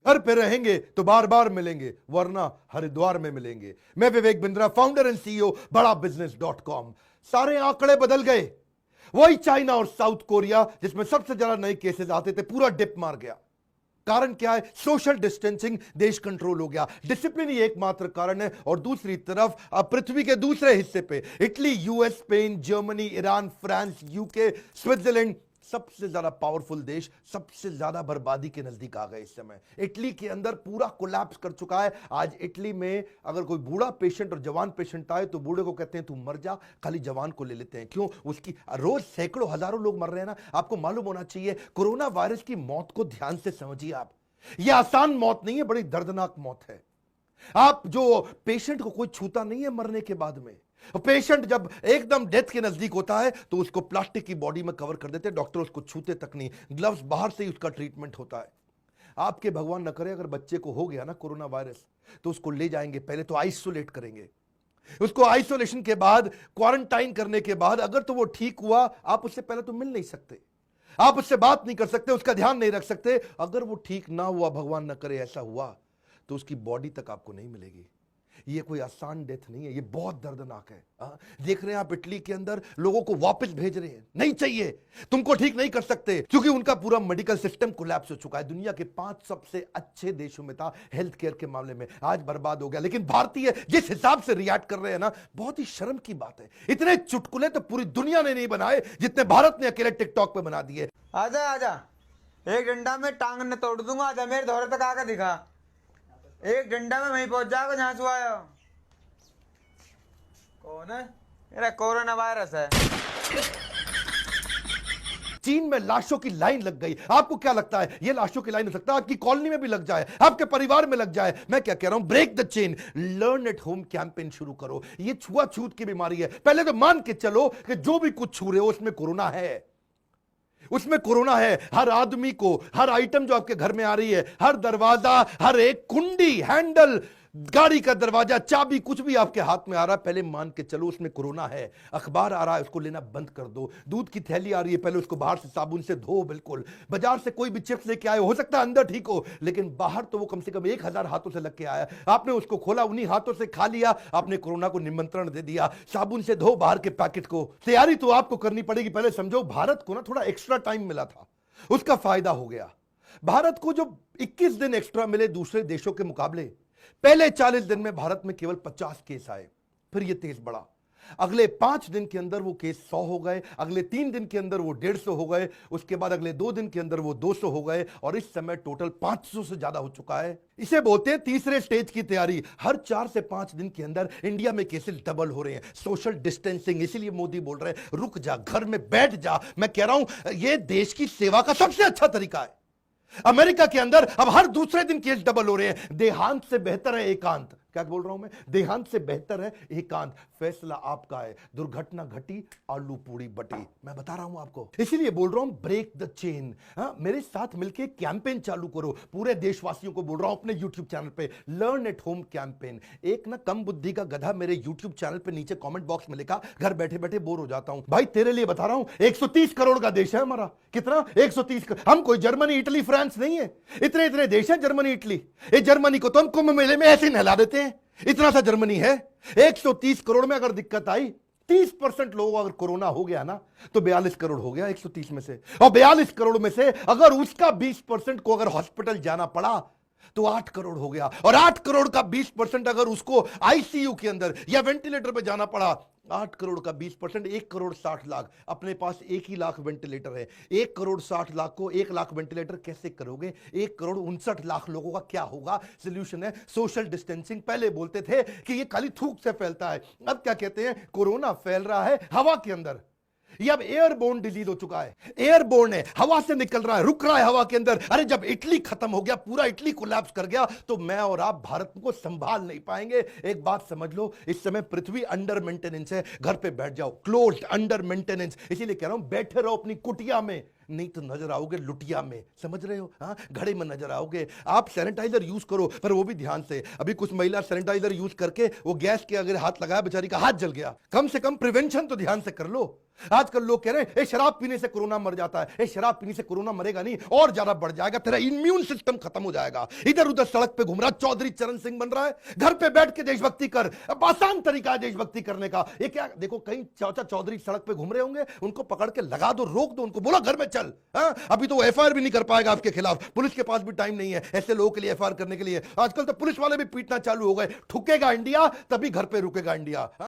घर पे रहेंगे तो बार बार मिलेंगे, वरना हरिद्वार में मिलेंगे। मैं Vivek Bindra, founder and CEO बड़ा बिजनेस.com। सारे आंकड़े बदल गए। वही चाइना और साउथ कोरिया जिसमें सबसे ज्यादा नए केसेस आते थे, पूरा डिप मार गया। कारण क्या है? सोशल डिस्टेंसिंग, देश कंट्रोल हो गया। डिसिप्लिन ही एकमात्र कारण है। और दूसरी तरफ अब पृथ्वी के दूसरे हिस्से पे Italy, US, Spain, Germany, Iran, France, UK, Switzerland, सबसे ज्यादा पावरफुल देश सबसे ज्यादा बर्बादी के नजदीक आ गए। इस समय इटली के अंदर पूरा कोलैप्स कर चुका है। आज इटली में अगर कोई बूढ़ा पेशेंट और जवान पेशेंट आए तो बूढ़े को कहते हैं तू मर जा, खाली जवान को ले लेते हैं। क्यों? उसकी रोज सैकड़ों हजारों लोग मर रहे हैं ना। आपको मालूम होना चाहिए, कोरोना वायरस की मौत को ध्यान से समझिए आप। यह आसान मौत नहीं है, बड़ी दर्दनाक मौत है। आप जो पेशेंट को कोई छूता नहीं है मरने के बाद में, पेशेंट जब एकदम डेथ के नजदीक होता है तो उसको प्लास्टिक की बॉडी में कवर कर देते हैं, डॉक्टर उसको छूते तक नहीं, ग्लव्स बाहर से ही उसका ट्रीटमेंट होता है। आपके भगवान न करे अगर बच्चे को हो गया ना कोरोना वायरस, तो उसको ले जाएंगे, पहले तो आइसोलेट करेंगे, उसको आइसोलेशन के बाद क्वारंटाइन करने के बाद अगर तो वो ठीक हुआ, आप उससे पहले तो मिल नहीं सकते, आप उससे बात नहीं कर सकते, उसका ध्यान नहीं रख सकते। अगर वो ठीक ना हुआ, भगवान न करे ऐसा हुआ, तो उसकी बॉडी तक आपको नहीं मिलेगी। ये कोई आसान डेथ नहीं है, ये बहुत दर्दनाक है। देख रहे हैं आप इटली के अंदर लोगों को वापस भेज रहे हैं, नहीं चाहिए, तुमको ठीक नहीं कर सकते, क्योंकि उनका पूरा मेडिकल सिस्टम कोलैप्स हो चुका है। दुनिया के 5 सबसे अच्छे देशों में था हेल्थ केयर के मामले में, आज बर्बाद हो गया। लेकिन भारतीय जिस हिसाब से रिएक्ट कर रहे हैं ना, बहुत ही शर्म की बात है। इतने चुटकुले तो पूरी दुनिया ने नहीं बनाए जितने भारत ने अकेले टिकटॉक पे बना दिए। आजा आजा, एक डंडा में टांग न तोड़ दूंगा। आजा मेरे दौरे तक आकर दिखा, एक डंडा में वहीं पहुंच जाएगा जहां से आया। कौन है? मेरा कोरोना वायरस है। चीन में लाशों की लाइन लग गई। आपको क्या लगता है ये लाशों की लाइन हो सकता है आपकी कॉलोनी में भी लग जाए, आपके परिवार में लग जाए? मैं क्या कह रहा हूं, break the chain, learn at home campaign शुरू करो। ये छुआछूत की बीमारी है, पहले तो मान के चलो कि जो भी कुछ छू रहे हो उसमें कोरोना है, उसमें कोरोना है। हर आदमी को, हर आइटम जो आपके घर में आ रही है, हर दरवाजा, हर एक कुंडी, हैंडल, गाड़ी का दरवाजा, चाबी, कुछ भी आपके हाथ में आ रहा है, पहले मान के चलो उसमें कोरोना है। अखबार आ रहा है, उसको लेना बंद कर दो। दूध की थैली आ रही है, पहले उसको बाहर से साबुन से धो। बिल्कुल, बाजार से कोई भी चिप्स लेके आए, हो सकता है अंदर ठीक हो, लेकिन बाहर तो वो कम से कम 1000 हाथों से लग के आया। आपने उसको खोला, उन्हीं हाथों से खा लिया, आपने कोरोना को निमंत्रण दे दिया। साबुन से धो बाहर के पैकेट को। तैयारी तो आपको करनी पड़ेगी। पहले समझो, भारत को ना थोड़ा एक्स्ट्रा टाइम मिला था, उसका फायदा हो गया। भारत को जो 21 दिन एक्स्ट्रा मिले दूसरे देशों के मुकाबले, पहले 40 दिन में भारत में केवल 50 केस आए, फिर ये तेज बढ़ा। अगले 5 दिन के अंदर वो केस 100 हो गए, अगले 3 दिन के अंदर वो 150 हो गए, उसके बाद अगले 2 दिन के अंदर वो 200 हो गए, और इस समय टोटल 500 से ज्यादा हो चुका है। इसे बोलते हैं तीसरे स्टेज की तैयारी। हर 4 से 5 दिन के अंदर इंडिया में केसेस डबल हो रहे हैं। सोशल डिस्टेंसिंग, इसीलिए मोदी बोल रहे हैं रुक जा, घर में बैठ जा। मैं कह रहा हूं ये देश की सेवा का सबसे अच्छा तरीका है। अमेरिका के अंदर अब हर दूसरे दिन केस डबल हो रहे हैं। देहांत से बेहतर है एकांत। क्या बोल रहा हूं मैं? देहांत से बेहतर है एकांत। फैसला आपका है। दुर्घटना घटी, आलू पूड़ी बटी। मैं बता रहा हूं आपको, इसीलिए बोल रहा हूं ब्रेक द चेन। मेरे साथ मिलकर कैंपेन चालू करो। पूरे देशवासियों को बोल रहा हूं अपने यूट्यूब चैनल पे, लर्न एट होम कैंपेन। एक ना कम बुद्धि का गधा मेरे यूट्यूब चैनल पे नीचे कमेंट बॉक्स में लिखा, घर बैठे बैठे बोर हो जाता हूं। भाई तेरे लिए बता रहा हूं, 130 करोड़ का देश है हमारा। कितना? 130 करोड़। हम कोई जर्मनी, इटली, फ्रांस नहीं है। इतने इतने देश है जर्मनी, इटली। ये जर्मनी को तो हम कुंभ मेले में ऐसे नहला देते हैं, इतना सा जर्मनी है। 130 करोड़ में अगर दिक्कत आई, 30% लोगों को अगर कोरोना हो गया ना, तो 42 करोड़ हो गया 130 में से। और 42 करोड़ में से अगर उसका 20% को अगर हॉस्पिटल जाना पड़ा तो 8 करोड़ हो गया। और 8 करोड़ का 20% अगर उसको आईसीयू के अंदर या वेंटिलेटर पे जाना पड़ा, 8 करोड़ का 20%, 1 करोड़ 60 लाख। अपने पास 1 ही लाख वेंटिलेटर है। 1 करोड़ 60 लाख को 1 लाख वेंटिलेटर कैसे करोगे? 1 करोड़ 59 लाख लोगों का क्या होगा? सोल्यूशन है सोशल डिस्टेंसिंग। पहले बोलते थे कि ये खाली थूक से फैलता है, अब क्या कहते हैं? कोरोना फैल रहा है हवा के अंदर। ये अब एयरबोर्न डिजीज हो चुका है। एयरबोर्न है, हवा से निकल रहा है, रुक रहा है हवा के अंदर। अरे जब इटली खत्म हो गया, पूरा इटली कोलैप्स कर गया, तो मैं और आप भारत को संभाल नहीं पाएंगे। एक बात समझ लो, इस समय पृथ्वी अंडर मेंटेनेंस है। घर पे बैठ जाओ, क्लोज्ड, अंडर मेंटेनेंस। इसीलिए कह रहा हूं बैठे रहो अपनी कुटिया में, नहीं तो नजर आओगे लुटिया में। समझ रहे हो? घड़े में नजर आओगे। आप सैनिटाइजर यूज करो, पर वो भी ध्यान से। अभी कुछ महिला सैनिटाइजर यूज करके वो गैस के अगर हाथ लगाया, बेचारी का हाथ जल गया। कम से कम प्रिवेंशन तो ध्यान से कर लो। आजकल लोग कह रहे हैं शराब पीने से कोरोना मर जाता है। शराब पीने से कोरोना मरेगा नहीं, और ज्यादा बढ़ जाएगा, तेरा इम्यून सिस्टम खत्म हो जाएगा। इधर उधर सड़क पे घूम रहा चौधरी चरण सिंह बन रहा है। घर पे बैठ के देशभक्ति कर, अब आसान तरीका है देशभक्ति करने का। ये क्या देखो, कहीं चाचा चौधरी सड़क पे घूम रहे होंगे, उनको पकड़ के लगा दो, रोक दो, उनको बोला घर में चल। अभी तो एफआईआर भी नहीं कर पाएगा आपके खिलाफ, पुलिस के पास भी टाइम नहीं है ऐसे लोगों के लिए एफआईआर करने के लिए। आजकल तो पुलिस वाले भी पीटना चालू हो गए। ठुकेगा इंडिया तभी घर पे रुकेगा इंडिया।